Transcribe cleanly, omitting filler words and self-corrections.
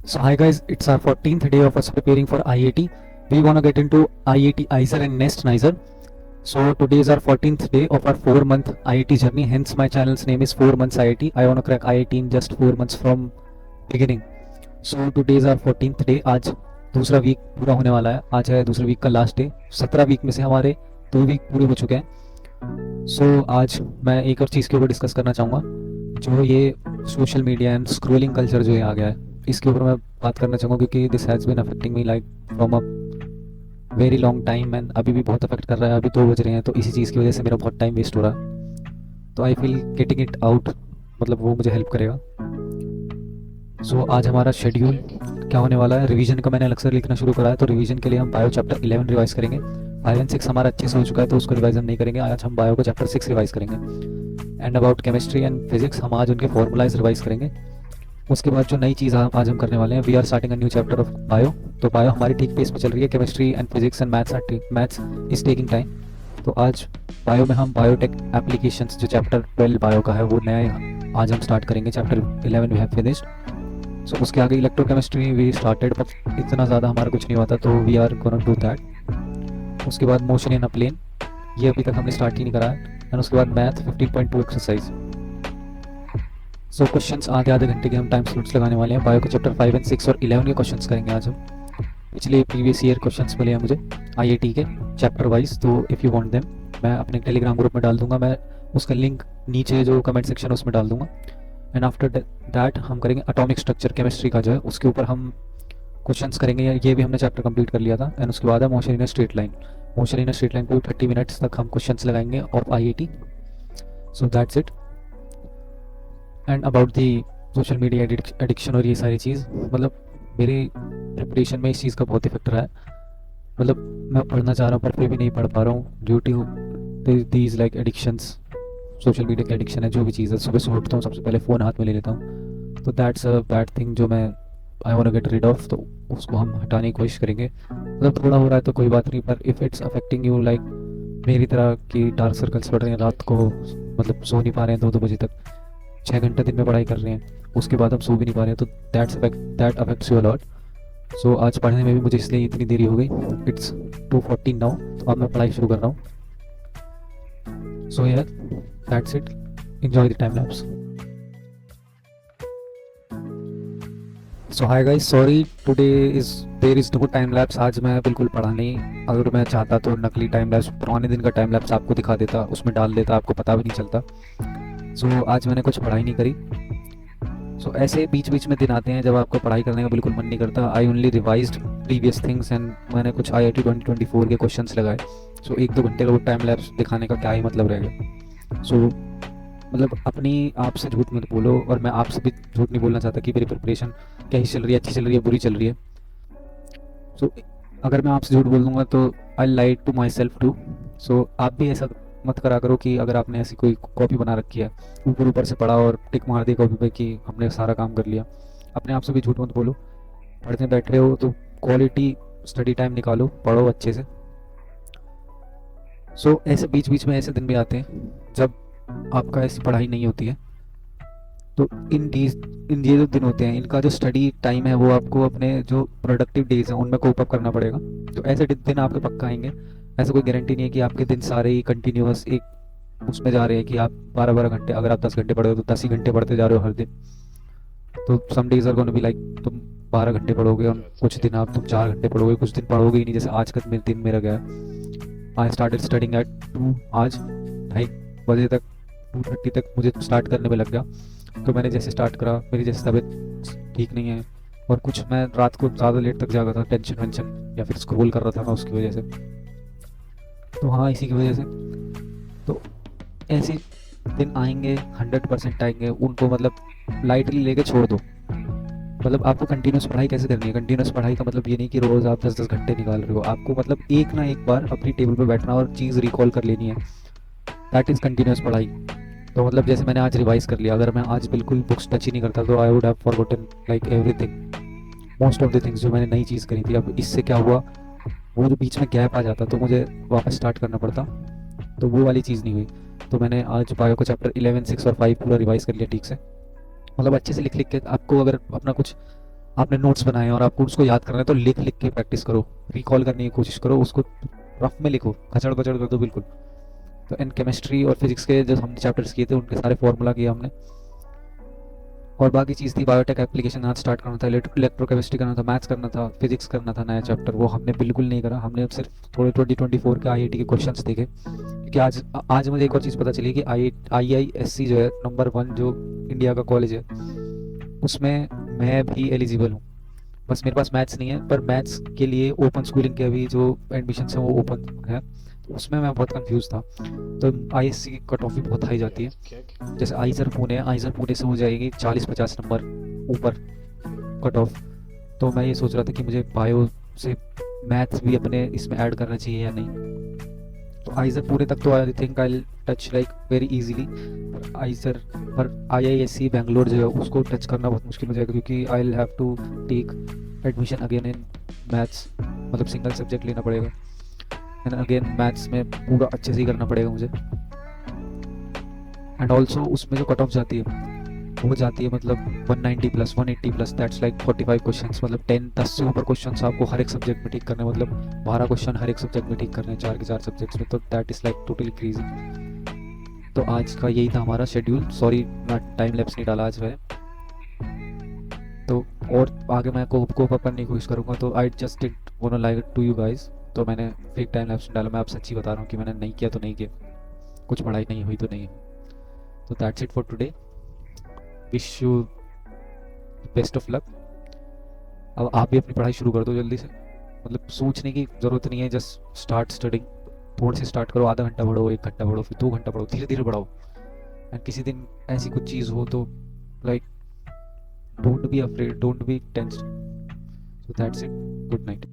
So hi guys, it's our 14th day of us preparing for IIT. We wanna get into IIT ISER and NEST NISER. So today is our 14th day of our 4-month IIT journey. Hence my channel's name is 4 months IIT. I wanna crack IIT in just 4 months from beginning. So today is our 14th day. आज दूसरा week पूरा होने वाला है. आज है दूसरे week का लास्ट डे. 17 वीक में से हमारे 2 वीक पूरे हो चुके हैं. आज मैं एक और चीज़ के ऊपर डिस्कस करना चाहूँगा, जो ये social media and scrolling culture जो ये आ गया है, इसके ऊपर मैं बात करना चाहूँगा क्योंकि this has been affecting me like from a very long time and अभी भी बहुत अफेक्ट कर रहा है. अभी 2 बज रहे हैं, तो इसी चीज़ की वजह से मेरा बहुत टाइम वेस्ट हो रहा है. तो I feel getting it out, मतलब वो मुझे हेल्प करेगा. आज हमारा शेड्यूल क्या होने वाला है. रिवीजन का मैंने अलग से लिखना शुरू करा है, तो रिवीजन के लिए हम बायो चैप्टर 11 रिवाइज करेंगे. 5 एंड 6 हमारा अच्छे से हो चुका है, तो उसको रिवाइज हम नहीं करेंगे. आज हम बायो का चैप्टर 6 रिवाइज करेंगे. And about chemistry and physics हम आज उनके फॉर्मूलाइज रिवाइज करेंगे. उसके बाद जो नई चीज़ आज हम करने वाले हैं, we are starting a new chapter of bio. तो बायो हमारी ठीक पेस पे चल रही है. Chemistry and physics and maths is taking time. तो आज बायो में हम बायोटेक एप्लीकेशंस, जो चैप्टर 12 बायो का है, वो नया आज हम स्टार्ट करेंगे. Chapter 11 we have finished. उसके आगे इलेक्ट्रोकेमिस्ट्री वी स्टार्टेड, बट इतना ज़्यादा हमारा कुछ नहीं हुआ था, तो we are gonna do that. उसके बाद मोशन इन अ प्लेन, ये अभी तक हमने स्टार्ट ही नहीं करा है. एंड उसके बाद मैथ 15.2 एक्सरसाइज. क्वेश्चंस आधे घंटे के हम टाइम स्लॉट्स लगाने वाले हैं. बायो के चैप्टर 5 एंड 6 और 11 के क्वेश्चंस करेंगे आज हम. पिछले प्रीवियस ईयर क्वेश्चंस मिले हैं मुझे आईआईटी के चैप्टर वाइज, तो इफ़ यू वांट देम मैं अपने टेलीग्राम ग्रुप में डाल दूंगा. मैं उसका लिंक नीचे जो कमेंट सेक्शन है उसमें डाल दूंगा. एंड आफ्टर दैट हम करेंगे एटॉमिक स्ट्रक्चर केमिस्ट्री का, जो है उसके ऊपर हम क्वेश्चंस करेंगे. ये भी हमने चैप्टर कंप्लीट कर लिया था. एंड उसके बाद है motion in a straight line. Motion in a straight line पे 30 मिनट्स तक हम क्वेश्चंस लगाएंगे of IIT. So that's it. And about the social media addiction और ये सारी चीज़, मतलब मेरी प्रिपरेशन में इस चीज़ का बहुत इफेक्ट रहा है. मतलब मैं पढ़ना चाह रहा हूँ पर फिर भी नहीं पढ़ पा रहा हूँ due to these like addictions. Social media की एडिक्शन है, जो भी चीज़ है. सुबह से उठता हूँ, सबसे पहले फ़ोन हाथ में ले लेता हूँ. तो दैट्स अ बैड थिंग जो मैं I want to get rid of. तो उसको हम हटाने की कोशिश करेंगे. मतलब थोड़ा हो रहा है तो कोई बात नहीं, पर if it's affecting you like मेरी तरह की डार्क सर्कल्स बढ़ रहे हैं, रात को मतलब सो नहीं पा रहे हैं 2-2 बजे तक, 6 घंटे दिन में पढ़ाई कर रहे हैं, उसके बाद हम सो भी नहीं पा रहे हैं, तो दैट अफेक्ट्स यू अलॉट. आज पढ़ने में भी मुझे इसलिए इतनी देरी हो गई. इट्स 2:14 नाउ, तो अब मैं पढ़ाई शुरू कर रहा हूँ. यार that's it. Enjoy the time lapse. Hi guys, sorry today is there is no time lapse. आज मैं बिल्कुल पढ़ा नहीं. अगर मैं चाहता तो नकली टाइम लैप्स, पुराने दिन का टाइम लैप्स आपको दिखा देता, उसमें डाल देता, आपको पता भी नहीं चलता. आज मैंने कुछ पढ़ाई नहीं करी. ऐसे बीच बीच में दिन आते हैं जब आपको पढ़ाई करने का बिल्कुल मन नहीं करता. I only revised previous things and मैंने कुछ IIT 2024 के क्वेश्चंस लगाए. 1-2 घंटे का वो टाइम लैप्स दिखाने का क्या ही मतलब रहेगा. मतलब अपनी आप से झूठ मत बोलो, और मैं आपसे भी झूठ नहीं बोलना चाहता कि मेरी प्रिपरेशन कैसी चल रही है, अच्छी चल रही है, बुरी चल रही है. अगर मैं आपसे झूठ बोल दूंगा तो I lie to myself too. आप भी ऐसा मत करा करो कि अगर आपने ऐसी कोई कॉपी बना रखी है, ऊपर ऊपर से पढ़ा और टिक मार दी कॉपी पे कि हमने सारा काम कर लिया. अपने आप से भी झूठ मत बोलो. पढ़ने बैठ रहे हो तो क्वालिटी स्टडी टाइम निकालो, पढ़ो अच्छे से. ऐसे बीच बीच में ऐसे दिन भी आते हैं जब आपका ऐसी पढ़ाई नहीं होती है. तो इन ये जो दिन होते हैं, इनका जो स्टडी टाइम है वो आपको अपने जो प्रोडक्टिव डेज हैं उनमें कोप अप करना पड़ेगा. तो ऐसे दिन आपके पक्का आएंगे. ऐसा कोई गारंटी नहीं है कि आपके दिन सारे ही कंटिन्यूअस एक उसमें जा रहे हैं कि आप 12-12 घंटे, अगर आप 10 घंटे पढ़े हो तो 10 ही घंटे पढ़ते जा रहे हो हर दिन. तो some days are gonna be like तुम 12 घंटे पढ़ोगे और कुछ दिन आप तुम 4 घंटे पढ़ोगे, कुछ दिन पढ़ोगे ही नहीं. जैसे आज का दिन मेरा गया. I started studying at 2. आज 2:30 बजे तक, 2:30 तक मुझे स्टार्ट करने में लग गया. तो मैंने जैसे स्टार्ट करा, मेरी जैसे तबीयत ठीक नहीं है और कुछ मैं रात को ज़्यादा लेट तक जागा था, टेंशन वेंशन या फिर स्क्रॉल कर रहा था मैं उसकी वजह से. तो हाँ, इसी की वजह से. तो ऐसे दिन आएंगे, 100% आएंगे. उनको मतलब लाइटली लेके छोड़ दो. मतलब आपको कंटिन्यूस पढ़ाई कैसे करनी है. कंटिन्यूस पढ़ाई का मतलब ये नहीं कि रोज़ आप 10-10 घंटे निकाल रहे हो. आपको मतलब एक ना एक बार अपनी टेबल पे बैठना और चीज़ रिकॉल कर लेनी है. दैट इज़ कंटिन्यूस पढ़ाई. तो मतलब जैसे मैंने आज रिवाइज कर लिया, अगर मैं आज बिल्कुल बुक्स टच ही नहीं करता तो I would have forgotten like everything, most of the things जो मैंने नई चीज़ करी थी. अब इससे क्या हुआ, वो जो बीच में गैप आ जाता तो मुझे वापस स्टार्ट करना पड़ता. तो वो वाली चीज़ नहीं हुई. तो मैंने आज बायो को चैप्टर 11, 6 और 5 पूरा रिवाइज कर लिया ठीक से. मतलब अच्छे से लिख लिख के आपको अगर अपना कुछ आपने नोट्स बनाए और आपको उसको याद करना है तो लिख लिख के प्रैक्टिस करो, रिकॉल करने की कोशिश करो, उसको रफ में लिखो, खचड़ पचड़ कर दो बिल्कुल। तो इन केमिस्ट्री और फिजिक्स के जो हमने चैप्टर्स किए थे उनके सारे फॉर्मूला किए हमने। और बाकी चीज़ थी बायोटेक एप्लीकेशन आज स्टार्ट करना था, इलेक्ट्रोकेमिस्ट्री करना था, मैथ्स करना था, फिजिक्स करना था नया चैप्टर, वो हमने बिल्कुल नहीं करा। हमने सिर्फ थोड़े 2024 के आईआईटी के क्वेश्चंस देखे, क्योंकि आज मुझे एक और चीज़ पता चली कि आईआईएससी जो है नंबर 1 जो इंडिया का कॉलेज है, उसमें मैं भी एलिजिबल हूँ। बस मेरे पास मैथ्स नहीं है, पर मैथ्स के लिए ओपन स्कूलिंग के अभी जो एडमिशन है वो ओपन है, तो उसमें मैं बहुत कंफ्यूज था। तो आईएससी की कट ऑफ भी बहुत हाई जाती है, जैसे आइजर पुणे से हो जाएगी 40-50 नंबर ऊपर कट ऑफ। तो मैं ये सोच रहा था कि मुझे बायो से मैथ्स भी अपने इसमें ऐड करना चाहिए या नहीं। तो आइजर पुणे तक तो I think I touch like very easily, आइजर पर आईआईएससी बैंगलोर जो है उसको टच करना बहुत मुश्किल हो जाएगा, क्योंकि I will have to take admission again in maths, मतलब सिंगल सब्जेक्ट लेना पड़ेगा, एंड अगेन मैथ्स में पूरा अच्छे से ही करना पड़ेगा मुझे। एंड ऑल्सो उसमें जो कट ऑफ जाती है वो जाती है मतलब 190 plus 180 plus, that's like 45 questions, मतलब 10 से ऊपर क्वेश्चंस आपको हर एक सब्जेक्ट में ठीक करने, मतलब 12 क्वेश्चन हर एक सब्जेक्ट में ठीक करने हैं, 4 के 4 सब्जेक्ट्स में, तो that is like totally crazy. तो आज का यही था हमारा शेड्यूल, सॉरी मैं टाइम लैप्स नहीं डाला आज है। तो और आगे मैं कोप अप करने की कोशिश करूँगा, तो I just did want like to you guys, तो मैंने फेक टाइम लैप्स नहीं डाला, मैं आप सच्ची बता रहा हूँ कि मैंने नहीं किया तो नहीं किया, कुछ पढ़ाई नहीं हुई तो नहीं। तो that's it for today, wish you best of luck. अब आप भी अपनी पढ़ाई शुरू कर दो जल्दी से, मतलब सोचने की ज़रूरत नहीं है, जस्ट स्टार्ट स्टडिंग। थोड़े से स्टार्ट करो, आधा घंटा पढ़ो, 1 घंटा पढ़ो, फिर 2 घंटा पढ़ो, धीरे धीरे बढ़ाओ। एंड किसी दिन ऐसी कुछ चीज़ हो तो like don't be afraid, don't be tensed. So that's it, good night.